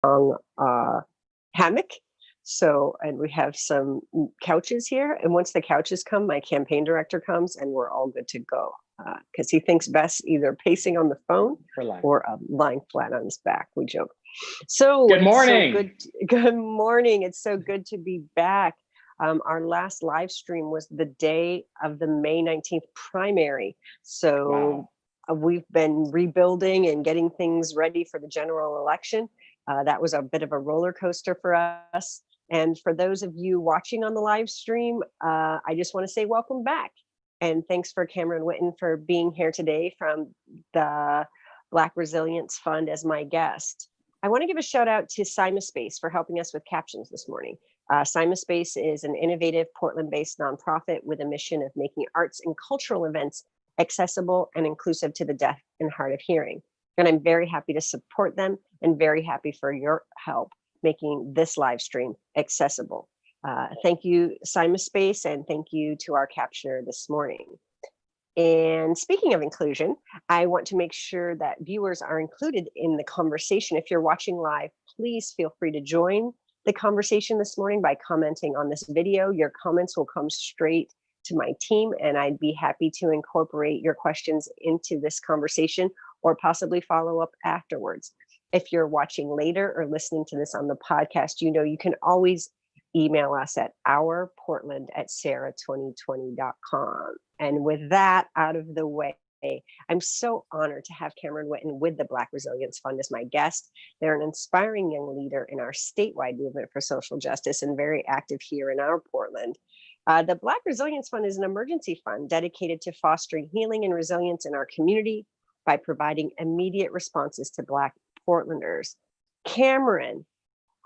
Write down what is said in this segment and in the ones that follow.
uh, hammock. So, and we have some couches here. And once the couches come, my campaign director comes and we're all good to go. Because he thinks best either pacing on the phone or lying flat on his back. We joke. So good morning. Good morning. It's so good to be back. Our last live stream was the day of the May 19th primary. So we've been rebuilding and getting things ready for the general election. That was a bit of a roller coaster for us. And for those of you watching on the live stream, I just want to say welcome back. And thanks for Cameron Whitten for being here today from the Black Resilience Fund as my guest. I want to give a shout out to Space for helping us with captions this morning. Space is an innovative Portland-based nonprofit with a mission of making arts and cultural events accessible and inclusive to the deaf and hard of hearing. And I'm very happy to support them and very happy for your help making this live stream accessible. Thank you, Space, and thank you to our captioner this morning. And speaking of inclusion, I want to make sure that viewers are included in the conversation. If you're watching live, please feel free to join the conversation this morning by commenting on this video. Your comments will come straight to my team, and I'd be happy to incorporate your questions into this conversation or possibly follow up afterwards. If you're watching later or listening to this on the podcast, you know you can always email us at ourportland@sarah2020.com. And with that out of the way, I'm so honored to have Cameron Whitten with the Black Resilience Fund as my guest. They're an inspiring young leader in our statewide movement for social justice and very active here in our Portland. The Black Resilience Fund is an emergency fund dedicated to fostering healing and resilience in our community by providing immediate responses to Black Portlanders. Cameron,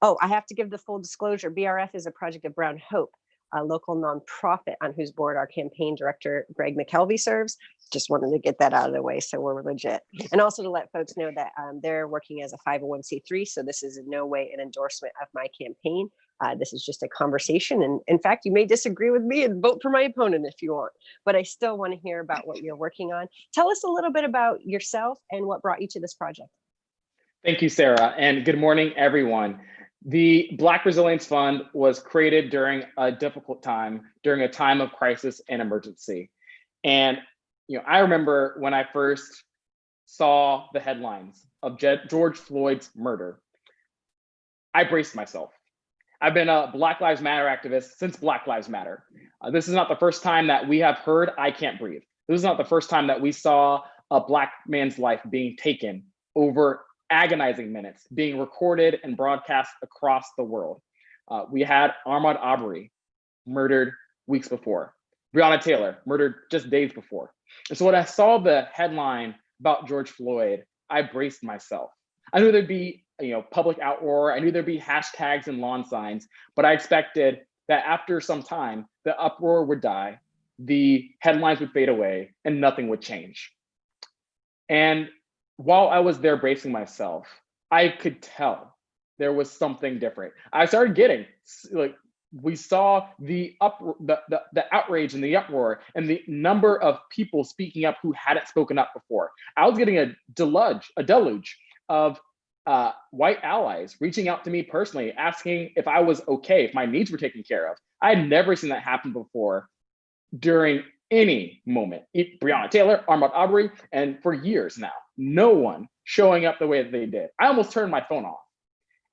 I have to give the full disclosure. BRF is a project of Brown Hope, a local nonprofit on whose board our campaign director, Greg McKelvey, serves. Just wanted to get that out of the way so we're legit. And also to let folks know that they're working as a 501c3, so this is in no way an endorsement of my campaign. This is just a conversation. And in fact, you may disagree with me and vote for my opponent if you want, but I still want to hear about what you're working on. Tell us a little bit about yourself and what brought you to this project. Thank you, Sarah, and good morning, everyone. The Black Resilience Fund was created during a difficult time, during a time of crisis and emergency. And I remember when I first saw the headlines of George Floyd's murder, I braced myself. I've been a Black Lives Matter activist since Black Lives Matter. This is not the first time that we have heard "I can't breathe." This is not the first time that we saw a Black man's life being taken over agonizing minutes, being recorded and broadcast across the world. We had Ahmaud Arbery murdered weeks before, Breonna Taylor murdered just days before. And so when I saw the headline about George Floyd, I braced myself. I knew there'd be public outroar. I knew there'd be hashtags and lawn signs, but I expected that after some time, the uproar would die, the headlines would fade away, and nothing would change. And while I was there bracing myself, I could tell there was something different. I started getting, we saw the outrage and the uproar and the number of people speaking up who hadn't spoken up before. I was getting a deluge of white allies reaching out to me personally, asking if I was okay, if my needs were taken care of. I had never seen that happen before during any moment. Breonna Taylor, Ahmaud Arbery, and for years now, no one showing up the way that they did. I almost turned my phone off.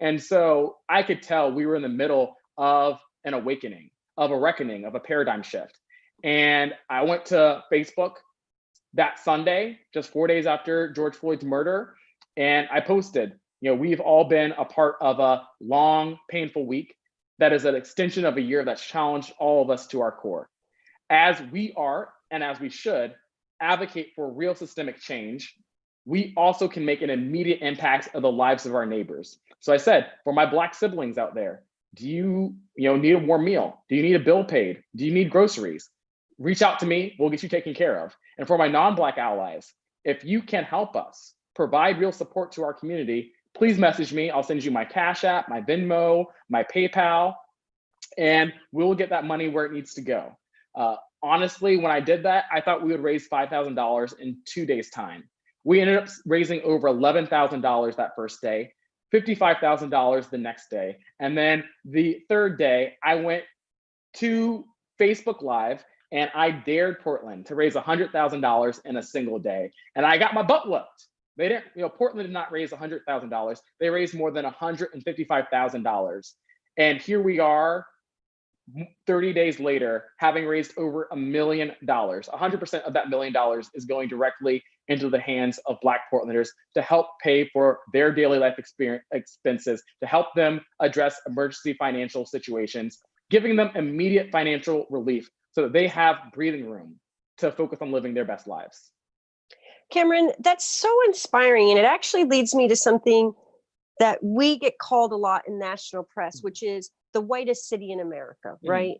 And so I could tell we were in the middle of an awakening, of a reckoning, of a paradigm shift. And I went to Facebook that Sunday, just 4 days after George Floyd's murder, and I posted, we've all been a part of a long, painful week that is an extension of a year that's challenged all of us to our core. As we are, and as we should, advocate for real systemic change, we also can make an immediate impact of the lives of our neighbors. So I said, for my Black siblings out there, do you need a warm meal? Do you need a bill paid? Do you need groceries? Reach out to me, we'll get you taken care of. And for my non-Black allies, if you can help us provide real support to our community, please message me. I'll send you my Cash App, my Venmo, my PayPal, and we'll get that money where it needs to go. Honestly, when I did that, I thought we would raise $5,000 in 2 days' time. We ended up raising over $11,000 that first day. $55,000 the next day. And then the third day, I went to Facebook Live and I dared Portland to raise $100,000 in a single day. And I got my butt whooped. They didn't, Portland did not raise $100,000. They raised more than $155,000. And here we are 30 days later, having raised over $1 million. 100% of that $1 million is going directly into the hands of Black Portlanders to help pay for their daily life expenses, to help them address emergency financial situations, giving them immediate financial relief so that they have breathing room to focus on living their best lives. Cameron, that's so inspiring. And it actually leads me to something that we get called a lot in national press, which is the whitest city in America, right?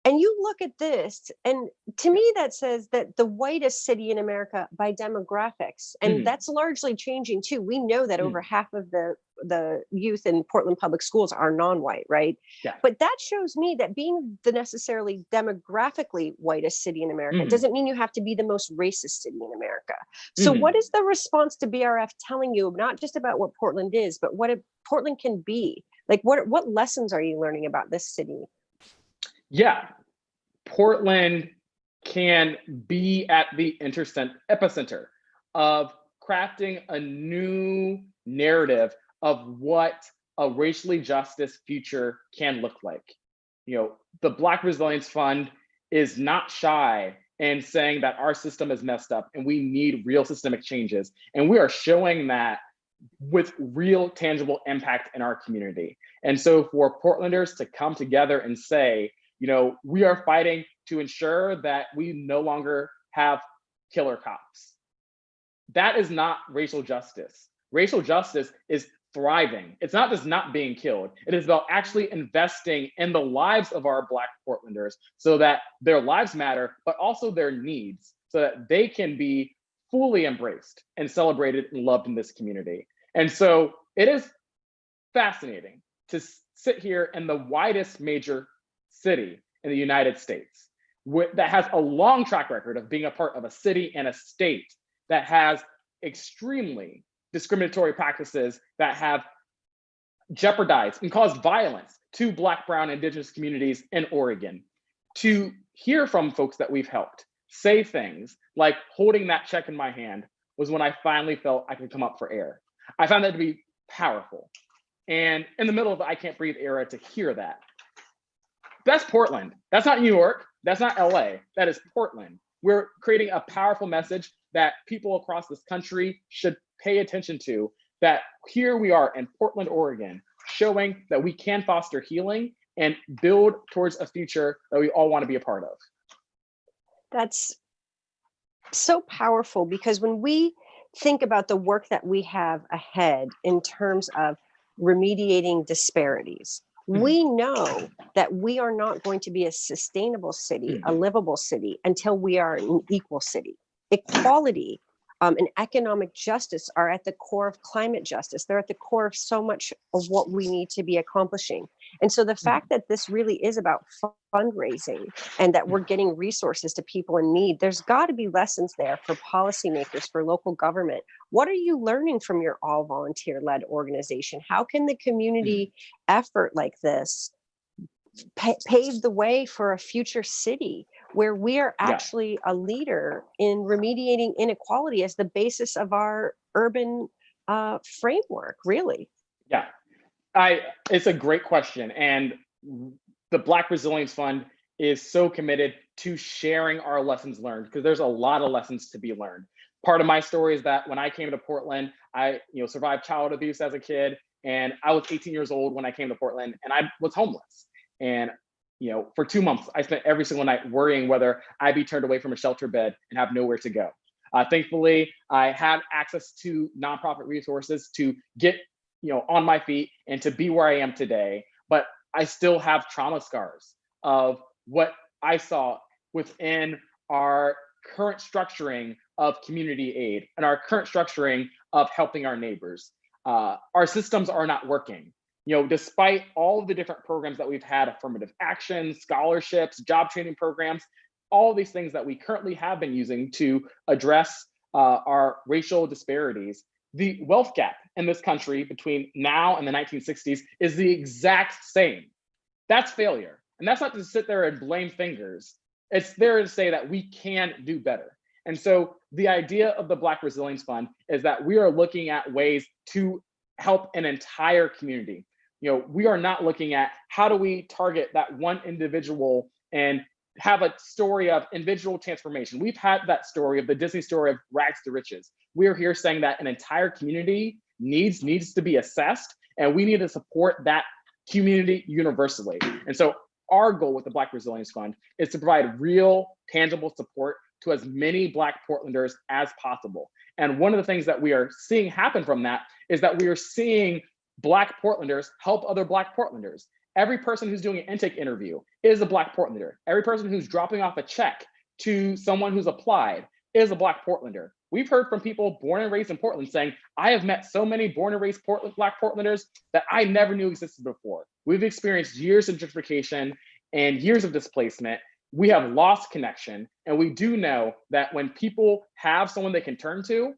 And you look at this, and to me, that says that the whitest city in America by demographics, and that's largely changing too. We know that over half of the youth in Portland public schools are non-white, right? Yeah. But that shows me that being the necessarily demographically whitest city in America doesn't mean you have to be the most racist city in America. So what is the response to BRF telling you, not just about what Portland is, but what Portland can be? Like, what lessons are you learning about this city? Yeah, Portland can be at the epicenter of crafting a new narrative of what a racially justice future can look like. The Black Resilience Fund is not shy in saying that our system is messed up and we need real systemic changes. And we are showing that with real tangible impact in our community. And so for Portlanders to come together and say, we are fighting to ensure that we no longer have killer cops. That is not racial justice. Racial justice is thriving. It's not just not being killed. It is about actually investing in the lives of our Black Portlanders so that their lives matter, but also their needs, so that they can be fully embraced and celebrated and loved in this community. And so it is fascinating to sit here in the widest major city in the United States that has a long track record of being a part of a city and a state that has extremely discriminatory practices that have jeopardized and caused violence to Black, Brown, Indigenous communities in Oregon. To hear from folks that we've helped say things like holding that check in my hand was when I finally felt I could come up for air. I found that to be powerful. And in the middle of the I can't breathe era, to hear that. That's Portland. That's not New York. That's not LA. That is Portland. We're creating a powerful message that people across this country should pay attention to, that here we are in Portland, Oregon, showing that we can foster healing and build towards a future that we all want to be a part of. That's so powerful, because when we think about the work that we have ahead in terms of remediating disparities, we know that we are not going to be a sustainable city, a livable city, until we are an equal city. Equality and economic justice are at the core of climate justice. They're at the core of so much of what we need to be accomplishing. And so the fact that this really is about fundraising and that we're getting resources to people in need, there's got to be lessons there for policymakers, for local government. What are you learning from your all volunteer-led organization? How can the community effort like this pave the way for a future city where we are actually a leader in remediating inequality as the basis of our urban framework, really? Yeah, it's a great question. And the Black Resilience Fund is so committed to sharing our lessons learned, because there's a lot of lessons to be learned. Part of my story is that when I came to Portland, I survived child abuse as a kid, and I was 18 years old when I came to Portland, and I was homeless. And for 2 months, I spent every single night worrying whether I'd be turned away from a shelter bed and have nowhere to go. Thankfully, I had access to nonprofit resources to get on my feet and to be where I am today. But I still have trauma scars of what I saw within our current structuring of community aid and our current structuring of helping our neighbors. Our systems are not working. Despite all of the different programs that we've had, affirmative action, scholarships, job training programs, all these things that we currently have been using to address our racial disparities, the wealth gap in this country between now and the 1960s is the exact same. That's failure. And that's not to sit there and blame fingers. It's there to say that we can do better. And so the idea of the Black Resilience Fund is that we are looking at ways to help an entire community. We are not looking at how do we target that one individual and have a story of individual transformation. We've had that story of the Disney story of rags to riches. We are here saying that an entire community needs to be assessed, and we need to support that community universally. And so our goal with the Black Resilience Fund is to provide real, tangible support to as many Black Portlanders as possible. And one of the things that we are seeing happen from that is that we are seeing Black Portlanders help other Black Portlanders. Every person who's doing an intake interview is a Black Portlander. Every person who's dropping off a check to someone who's applied is a Black Portlander. We've heard from people born and raised in Portland saying, I have met so many born and raised Black Portlanders that I never knew existed before. We've experienced years of gentrification and years of displacement. We have lost connection. And we do know that when people have someone they can turn to,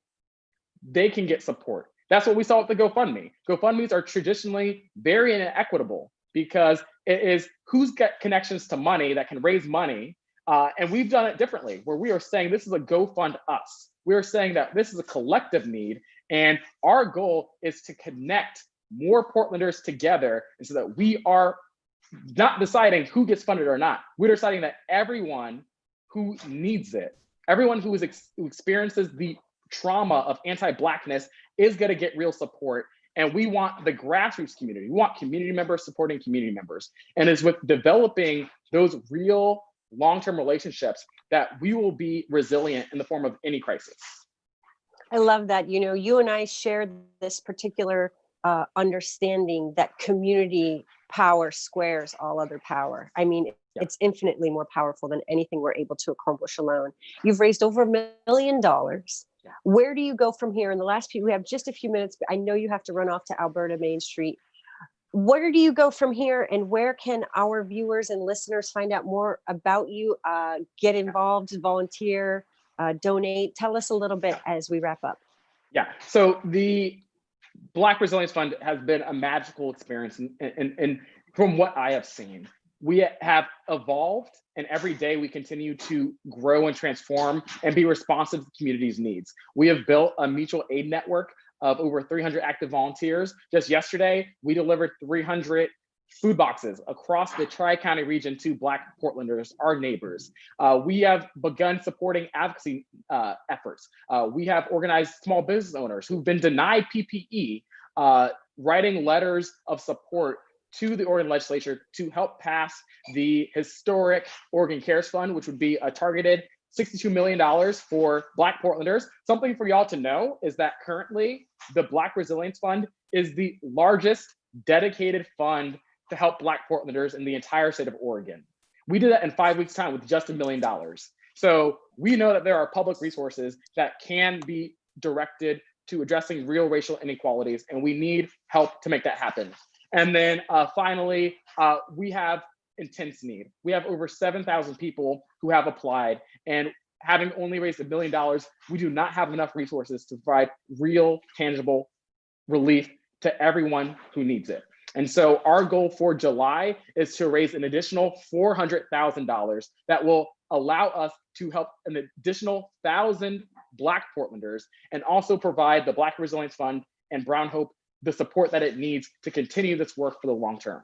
they can get support. That's what we saw with the GoFundMe. GoFundMes are traditionally very inequitable because it is who's got connections to money that can raise money. And we've done it differently, where we are saying this is a GoFund us. We are saying that this is a collective need. And our goal is to connect more Portlanders together, and so that we are not deciding who gets funded or not. We're deciding that everyone who needs it, everyone who experiences the trauma of anti-Blackness is going to get real support. And we want the grassroots community. We want community members supporting community members. And it's with developing those real long-term relationships that we will be resilient in the form of any crisis. I love that. You and I shared this particular understanding that community power squares all other power. I mean, it's infinitely more powerful than anything we're able to accomplish alone. You've raised over $1 million. Where do you go from here? In the last few, we have just a few minutes, but I know you have to run off to Alberta Main Street. Where do you go from here, and where can our viewers and listeners find out more about you, get involved, volunteer, donate? Tell us a little bit as we wrap up. Yeah, so the Black Resilience Fund has been a magical experience, and from what I have seen, we have evolved, and every day we continue to grow and transform and be responsive to the community's needs. We have built a mutual aid network of over 300 active volunteers. Just yesterday, we delivered 300 food boxes across the Tri-County region to Black Portlanders, our neighbors. We have begun supporting advocacy efforts. We have organized small business owners who've been denied PPE, writing letters of support to the Oregon legislature to help pass the historic Oregon Cares Fund, which would be a targeted $62 million for Black Portlanders. Something for y'all to know is that currently the Black Resilience Fund is the largest dedicated fund to help Black Portlanders in the entire state of Oregon. We did that in 5 weeks' time with just $1 million. So we know that there are public resources that can be directed to addressing real racial inequalities, and we need help to make that happen. And then finally, we have intense need. We have over 7,000 people who have applied, and having only raised $1 million, we do not have enough resources to provide real, tangible relief to everyone who needs it. And so our goal for July is to raise an additional $400,000 that will allow us to help an additional 1,000 Black Portlanders, and also provide the Black Resilience Fund and Brown Hope the support that it needs to continue this work for the long term.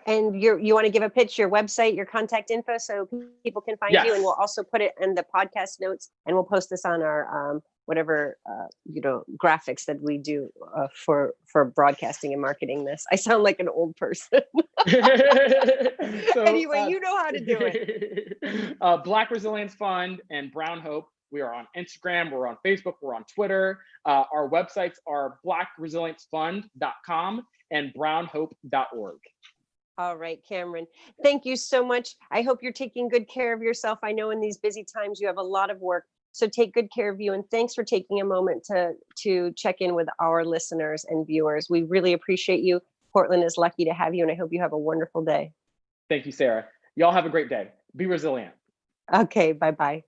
And you want to give a pitch, your website, your contact info, so people can find you, and we'll also put it in the podcast notes, and we'll post this on our whatever graphics that we do for broadcasting and marketing this. I sound like an old person. So, anyway, you know how to do it. Black Resilience Fund and Brown Hope. We are on Instagram, we're on Facebook, we're on Twitter. Our websites are blackresilienceFund.com and brownhope.org. All right, Cameron, thank you so much. I hope you're taking good care of yourself. I know in these busy times you have a lot of work, so take good care of you. And thanks for taking a moment to check in with our listeners and viewers. We really appreciate you. Portland is lucky to have you, and I hope you have a wonderful day. Thank you, Sarah. Y'all have a great day. Be resilient. Okay, bye-bye.